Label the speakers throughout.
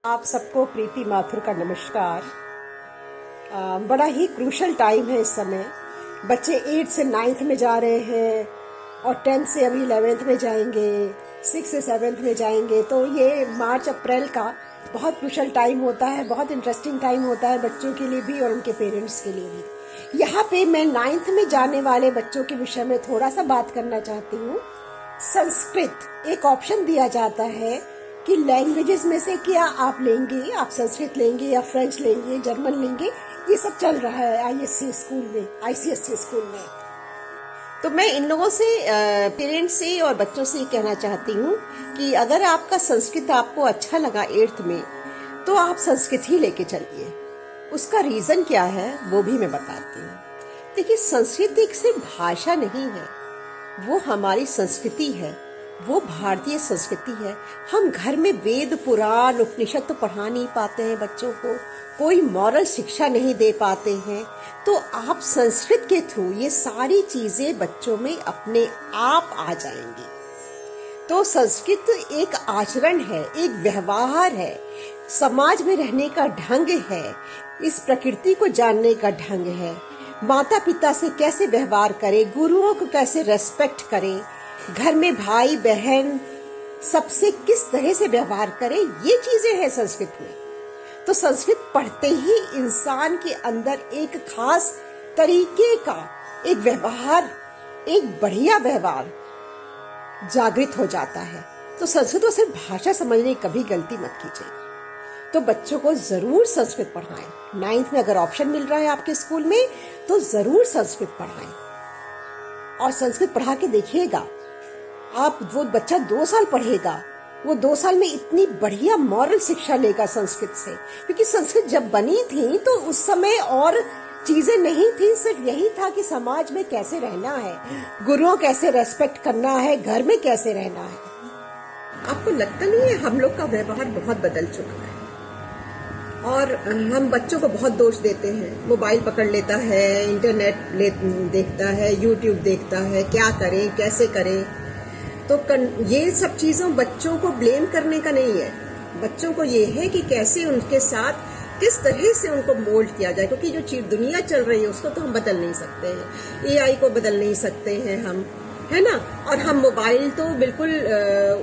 Speaker 1: आप सबको प्रीति माथुर का नमस्कार। बड़ा ही क्रूशल टाइम है इस समय। बच्चे 8 से 9th में जा रहे हैं और 10th से अभी 11th में जाएंगे, 6 से 7th में जाएंगे। तो ये मार्च अप्रैल का बहुत क्रूशल टाइम होता है, बहुत इंटरेस्टिंग टाइम होता है बच्चों के लिए भी और उनके पेरेंट्स के लिए भी। यहाँ पे मैं 9th में जाने वाले बच्चों के विषय में थोड़ा सा बात करना चाहती हूँ। संस्कृत एक ऑप्शन दिया जाता है कि लैंग्वेजेस में से क्या आप लेंगे, आप संस्कृत लेंगे या फ्रेंच लेंगे, जर्मन लेंगे। ये सब चल रहा है आईएससी स्कूल में, आईसीएससी स्कूल में। तो मैं इन लोगों से, पेरेंट्स से और बच्चों से कहना चाहती हूँ कि अगर आपका संस्कृत आपको अच्छा लगा 8th में, तो आप संस्कृत ही लेके चलिए। उसका रीजन क्या है वो भी मैं बताती हूँ। देखिए, संस्कृत एक सिर्फ भाषा नहीं है, वो हमारी संस्कृति है, वो भारतीय संस्कृति है। हम घर में वेद पुराण उपनिषद तो पढ़ा नहीं पाते हैं बच्चों को, कोई मॉरल शिक्षा नहीं दे पाते हैं। तो आप संस्कृत के थ्रू ये सारी चीजें बच्चों में अपने आप आ जाएंगी। तो संस्कृत एक आचरण है, एक व्यवहार है, समाज में रहने का ढंग है, इस प्रकृति को जानने का ढंग है, माता पिता से कैसे व्यवहार करें, गुरुओं को कैसे रेस्पेक्ट करें, घर में भाई बहन सबसे किस तरह से व्यवहार करें, ये चीजें हैं संस्कृत में। तो संस्कृत पढ़ते ही इंसान के अंदर एक खास तरीके का एक व्यवहार, एक बढ़िया व्यवहार जागृत हो जाता है। तो संस्कृत को सिर्फ भाषा समझने की कभी गलती मत कीजिएगा। तो बच्चों को जरूर संस्कृत पढ़ाएं। 9th में अगर ऑप्शन मिल रहा है आपके स्कूल में तो जरूर संस्कृत पढ़ाएं और संस्कृत पढ़ा के देखिएगा। आप, वो बच्चा 2 साल पढ़ेगा, वो 2 साल में इतनी बढ़िया मॉरल शिक्षा लेगा संस्कृत से। क्योंकि संस्कृत जब बनी थी तो उस समय और चीजें नहीं थी, सिर्फ यही था कि समाज में कैसे रहना है, गुरुओं कैसे रेस्पेक्ट करना है, घर में कैसे रहना है। आपको लगता नहीं है हम लोग का व्यवहार बहुत बदल चुका है और हम बच्चों को बहुत दोष देते हैं। मोबाइल पकड़ लेता है, इंटरनेट देखता है, यूट्यूब देखता है, क्या करें कैसे करें। तो ये सब चीजों बच्चों को ब्लेम करने का नहीं है। बच्चों को ये है कि कैसे उनके साथ किस तरह से उनको मोल्ड किया जाए। क्योंकि जो दुनिया चल रही है उसको तो हम बदल नहीं सकते हैं, एआई को बदल नहीं सकते हैं हम, है ना। और हम मोबाइल तो बिल्कुल,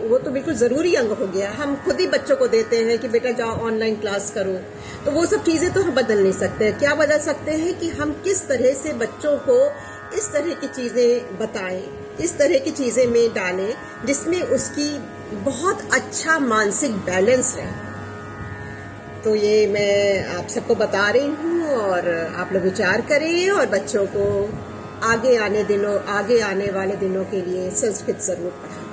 Speaker 1: वो तो बिल्कुल जरूरी अंग हो गया। हम खुद ही बच्चों को देते हैं कि बेटा जाओ ऑनलाइन क्लास करो। तो वो सब चीजें तो हम बदल नहीं सकते हैं। क्या बदल सकते हैं कि हम किस तरह से बच्चों को इस तरह की चीजें बताएं, इस तरह की चीजें में डालें जिसमें उसकी बहुत अच्छा मानसिक बैलेंस रहे। तो ये मैं आप सबको बता रही हूँ और आप लोग विचार करें और बच्चों को आगे आने वाले दिनों के लिए संस्कृत जरूर पढ़ाएं।